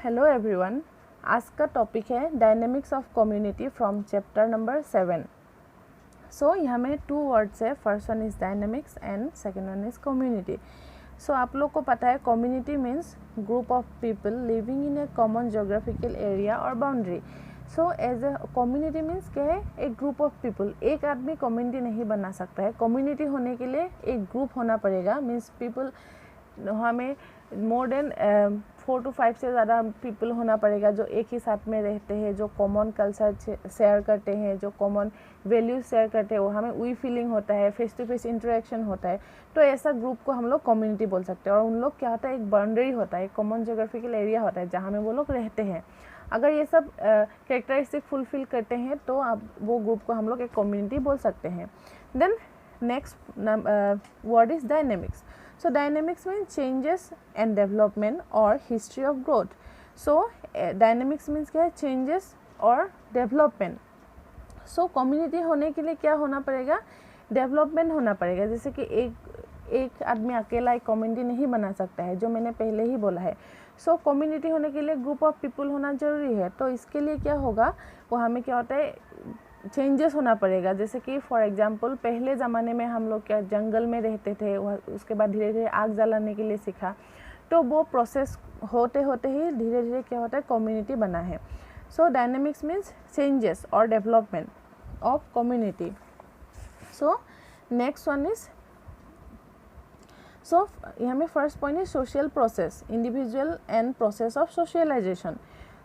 Hello everyone, आज का topic है dynamics of community from chapter number 7। So यहाँ में 2 वर्ड्स है, first one is dynamics and second one is community. So आप लोग को पता है community means group of people living in a common geographical area और boundary. So as a community means क्या है, एक ग्रुप ऑफ पीपल। एक आदमी कम्युनिटी नहीं बना सकता है, कम्युनिटी होने के लिए एक ग्रुप होना पड़ेगा। मीन्स पीपल हमें मोर देन 4 to 5 से ज़्यादा पीपल होना पड़ेगा जो एक ही साथ में रहते हैं, जो कॉमन कल्चर शेयर करते हैं, जो कॉमन वैल्यूज शेयर करते हैं, वो हमें वी फीलिंग होता है, फेस टू फेस इंटरेक्शन होता है। तो ऐसा ग्रुप को हम लोग कम्युनिटी बोल सकते हैं। और उन लोग क्या होता है, एक बाउंड्री होता है, कॉमन जोग्राफिकल एरिया होता है जहाँ में वो लोग रहते हैं। अगर ये सब कैरेक्टरिस्टिक फुलफिल करते हैं तो आप वो ग्रुप को हम लोग एक कम्युनिटी बोल सकते हैं। Then next word is dynamics. So dynamics means changes and development or history of growth. So dynamics means क्या है, changes और development. So community होने के लिए क्या होना पड़ेगा, development होना पड़ेगा। जैसे कि एक आदमी अकेला एक community नहीं बना सकता है, जो मैंने पहले ही बोला है। So community होने के लिए group of people होना ज़रूरी है। तो इसके लिए क्या होगा, वो हमें क्या होता है, चेंजेस होना पड़ेगा। जैसे कि फॉर एग्जांपल पहले ज़माने में हम लोग क्या जंगल में रहते थे, उसके बाद धीरे धीरे आग जलाने के लिए सीखा। तो वो प्रोसेस होते होते ही धीरे धीरे क्या होता है, कम्युनिटी बना है। सो डायनेमिक्स मीन्स चेंजेस और development of community. So next one is, so यहाँ में first point is social process, individual and process of socialization.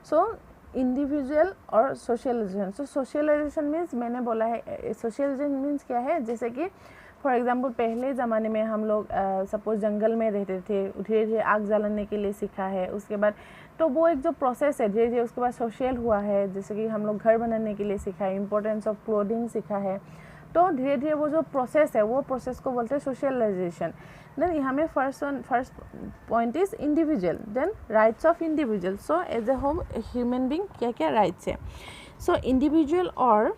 So individual और सोशलाइजेशन। सो सोशलाइजेशन मीन्स मैंने बोला है, सोशलाइजेशन मीन्स क्या है, जैसे कि फॉर एग्जांपल पहले ज़माने में हम लोग सपोज जंगल में रहते थे, धीरे धीरे आग जलाने के लिए सीखा है, उसके बाद तो वो एक जो प्रोसेस है धीरे धीरे उसके बाद सोशल हुआ है। जैसे कि हम लोग घर बनाने के लिए सीखा है, इंपॉर्टेंस ऑफ क्लोथिंग सीखा है। तो धीरे धीरे वो जो प्रोसेस है वो प्रोसेस को बोलते हैं सोशलाइजेशन। देन यहाँ में first point is individual, then rights of individual. So as a home human being क्या क्या राइट्स है। सो इंडिविजुअल और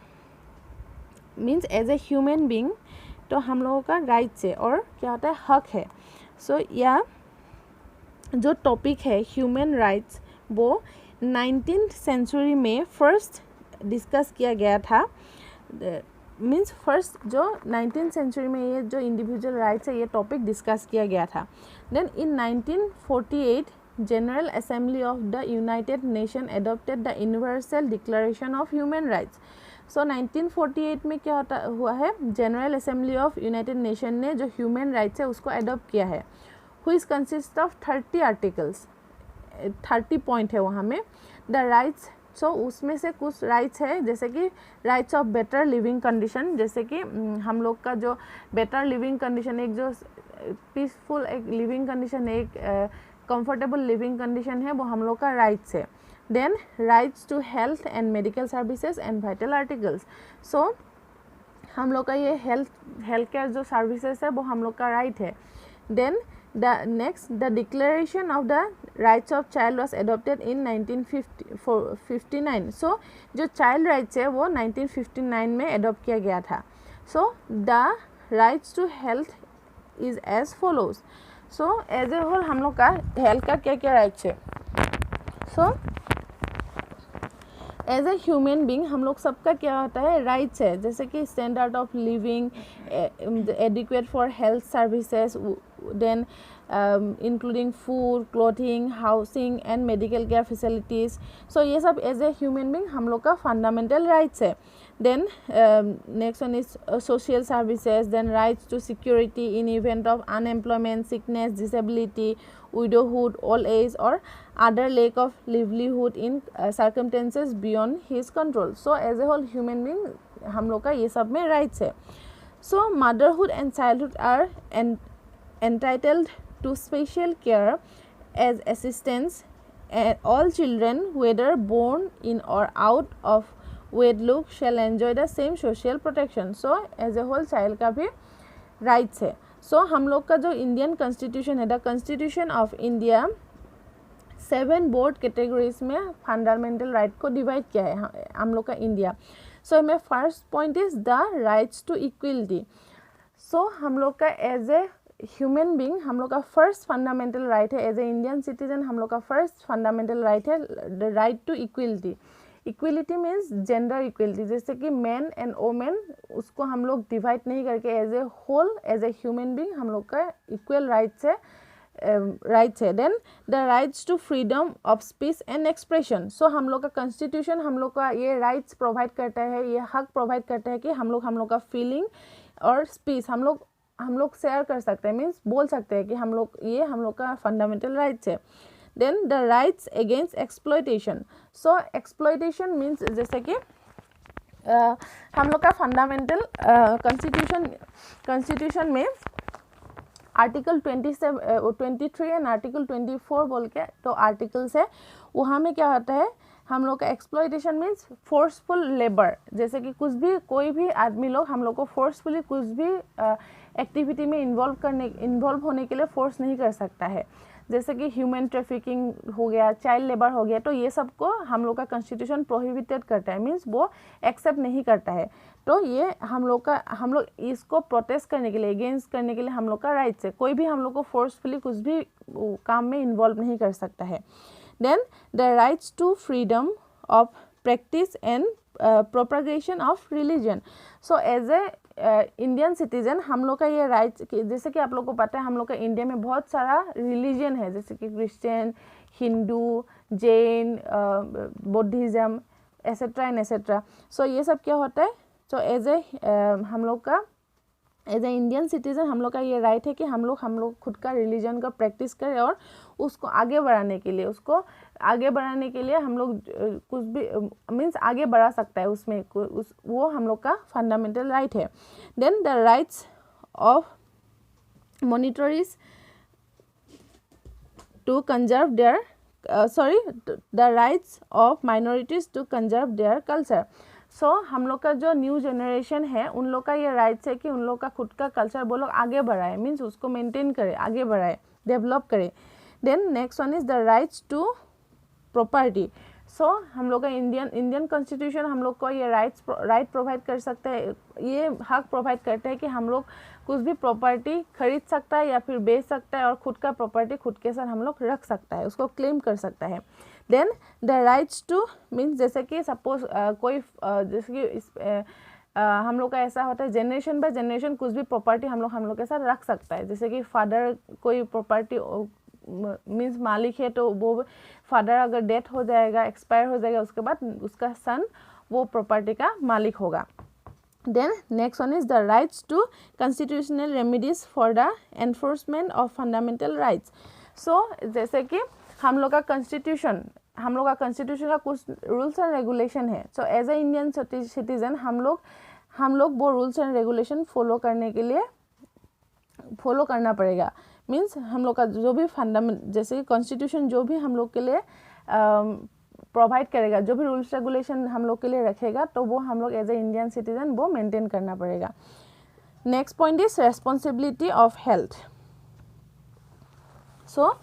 means as a human being तो हम लोगों का राइट्स है और क्या होता है, हक है। सो या जो टॉपिक है ह्यूमन राइट्स वो 19th सेंचुरी में फर्स्ट डिस्कस किया गया था। मीन्स फर्स्ट जो 19th सेंचुरी में ये जो इंडिविजुअल राइट्स है ये टॉपिक डिस्कस किया गया था। Then in 1948 General Assembly of the United Nation adopted the Universal Declaration of Human Rights. So 1948 में क्या हुआ है, General Assembly of United Nation ने जो ह्यूमन राइट्स है उसको एडॉप्ट किया है, which consist of 30 articles, 30 point है वहाँ में। द राइट्स, सो उसमें से कुछ राइट्स है जैसे कि rights of better living condition. जैसे कि हम लोग का जो बेटर लिविंग कंडीशन, एक जो पीसफुल एक लिविंग कंडीशन है, एक कंफर्टेबल लिविंग कंडीशन है, वो हम लोग का राइट्स है। Then rights to health and medical services and vital articles. So हम लोग का ये हेल्थ केयर जो सर्विसेज है वो हम लोग का राइट है। Then the next, the declaration of the rights of child was adopted in 1959. so जो child rights है वो 1959 में adopt किया गया था। so the rights to health is as follows. so as a whole हम लोग का health का क्या क्या rights है। so as a human being हम लोग सबका क्या होता है, राइट्स है। जैसे कि standard of living, adequate for health services, then including food, clothing, housing and medical care facilities. So ये सब एज ए ह्यूमन बींग हम लोग का फंडामेंटल राइट्स है। Then next one is social services, then rights to security in event of unemployment, sickness, disability, widowhood, old age or other lack of livelihood in circumstances beyond his control. So as a whole human being हम लोग का ये सब में rights है। So motherhood and childhood are entitled to special care as assistance, and all children whether born in or out of wedlock shall enjoy the same social protection. So as a whole child का भी rights है। सो हम लोग का जो Indian constitution है, the constitution of India 7 broad categories में fundamental right को डिवाइड किया है हम लोग का इंडिया। सो हमें first point is the rights to equality. So हम लोग का एज ए ह्यूमन बीइंग हम लोग का फर्स्ट फंडामेंटल राइट है, एज ए इंडियन सिटीजन हम लोग का फर्स्ट फंडामेंटल राइट है the right to equality. Equality means gender equality, जैसे कि मैन एंड वोमेन उसको हम लोग डिवाइड नहीं करके as a whole, as a human being हम लोग का इक्वल राइट्स है। Then the rights to freedom of speech and expression. So हम लोग का कॉन्स्टिट्यूशन हम लोग का ये राइट्स प्रोवाइड करता है, ये हक प्रोवाइड करता है कि हम लोग का फीलिंग और स्पीच हम लोग शेयर कर सकते हैं, मीन्स बोल सकते हैं कि हम लोग का फंडामेंटल राइट्स है। Then the rights against exploitation. So exploitation means जैसे कि हम लोग का फंडामेंटल कॉन्स्टिट्यूशन में आर्टिकल 23 एंड आर्टिकल 24 बोल के तो आर्टिकल्स है, वहाँ में क्या होता है हम लोग का एक्सप्लॉयटेशन मीन्स फोर्सफुल लेबर, जैसे कि कोई भी आदमी लोग हम लोग को फोर्सफुली कुछ भी एक्टिविटी में इन्वॉल्व होने के लिए फोर्स नहीं कर सकता है, जैसे कि ह्यूमन ट्रैफिकिंग हो गया, चाइल्ड लेबर हो गया, तो ये सब को हम लोग का कॉन्स्टिट्यूशन प्रोहिबिटेड करता है, मीन्स वो एक्सेप्ट नहीं करता है। तो ये हम लोग इसको प्रोटेस्ट करने के लिए, अगेंस्ट करने के लिए हम लोग का राइट्स है, कोई भी हम लोग को फोर्सफुली कुछ भी काम में इन्वॉल्व नहीं कर सकता है। Then the rights to freedom of practice and propagation of religion. So as a Indian citizen हम लोग का ये राइट्स, जैसे कि आप लोग को पता है हम लोग का इंडिया में बहुत सारा रिलीजन है, जैसे कि Christian, Hindu, Jain, Buddhism etcetera and etcetera. So ये सब क्या होता है, so as a Indian citizen हम लोग का ये राइट है कि हम लोग खुद का रिलीजन का प्रैक्टिस करें और उसको आगे बढ़ाने के लिए हम लोग कुछ भी मीन्स आगे बढ़ा सकता है उसमें वो हम लोग का फंडामेंटल राइट है। Then the rights of minorities to conserve their the rights of minorities to conserve their culture. So हम लोग का जो न्यू जनरेशन है उन लोग का ये राइट्स है कि उन लोग का खुद का कल्चर वो लोग आगे बढ़ाए, मीन्स उसको मेंटेन करे, आगे बढ़ाए, डेवलप करे। Then next one is the rights to property. So हम लोग का इंडियन कॉन्स्टिट्यूशन हम लोग को ये राइट प्रोवाइड कर सकता है, ये हक प्रोवाइड करता है कि हम लोग कुछ भी प्रॉपर्टी खरीद सकता है या फिर बेच सकता है और खुद का प्रॉपर्टी खुद के साथ हम लोग रख सकता है, उसको क्लेम कर सकता है। Then the rights to means जैसे कि सपोज जैसे कि हम लोग का ऐसा होता है जनरेशन बाय जनरेशन कुछ भी प्रॉपर्टी हम लोग के साथ रख सकता है, जैसे कि फादर कोई प्रॉपर्टी मीन्स मालिक है तो वो फादर अगर डेथ हो जाएगा, एक्सपायर हो जाएगा, उसके बाद उसका सन वो प्रॉपर्टी का मालिक होगा। Then next one is the rights to constitutional remedies for the enforcement of fundamental rights. So जैसे कि हम लोग का कॉन्स्टिट्यूशन का कुछ रूल्स एंड रेगुलेशन है। So as a Indian citizen हम लोग वो रूल्स एंड रेगुलेशन फॉलो करना पड़ेगा, मीन्स हम लोग का जो भी जैसे कि कॉन्स्टिट्यूशन जो भी हम लोग के लिए प्रोवाइड करेगा, जो भी रूल्स रेगुलेशन हम लोग के लिए रखेगा, तो वो हम लोग एज ए इंडियन सिटीजन वो मेंटेन करना पड़ेगा। Next point is responsibility of health. So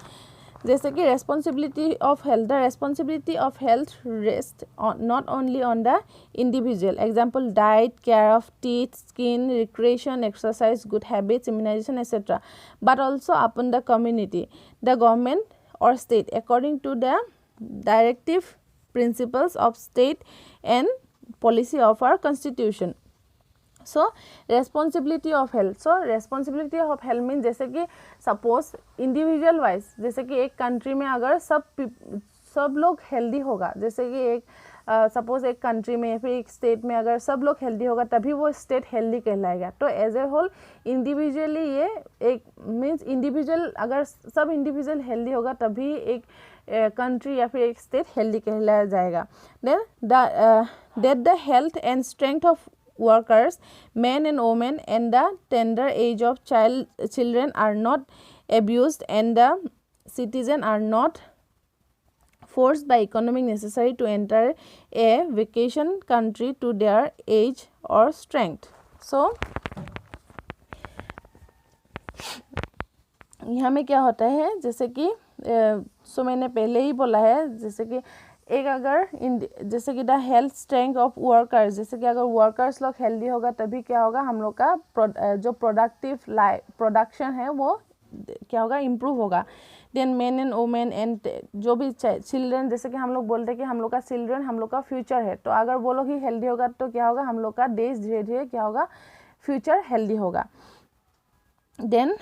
जैसे कि responsibility of health rest not only on the individual, example diet, care of teeth, skin, recreation, exercise, good habits, immunisation etcetera, but also upon the community, the government और state according to the directive principles of state and policy of our constitution. So responsibility of health mean जैसे कि suppose individual wise, जैसे कि एक country में अगर सब लोग हेल्दी होगा, जैसे कि सपोज एक कंट्री में या फिर एक स्टेट में अगर सब लोग हेल्दी होगा तभी वो स्टेट हेल्दी कहलाएगा। तो एज ए होल इंडिविजुअली ये एक मीन्स इंडिविजुअल अगर सब इंडिविजुअल हेल्दी होगा तभी एक कंट्री या फिर एक स्टेट हेल्दी कहलाया जाएगा। Then that the health and strength of workers, men and women, and the tender age of children are not abused, and the citizens are not forced by economic necessary to enter a vacation country to their age or strength. So यहाँ में क्या होता है, जैसे कि मैंने पहले ही बोला है, जैसे कि एक अगर जैसे कि the health strength of workers, जैसे कि अगर वर्कर्स लोग हेल्दी होगा तभी क्या होगा, हम लोग का जो प्रोडक्शन है वो क्या होगा, इम्प्रूव होगा। Then men and women and जो भी चिल्ड्रन, जैसे कि हम लोग बोलते हैं कि हम लोग का चिल्ड्रन हम लोग का फ्यूचर है, तो अगर वो लोग ही हेल्दी होगा तो क्या होगा, हम लोग का देश धीरे धीरे क्या होगा, फ्यूचर हेल्दी होगा। देन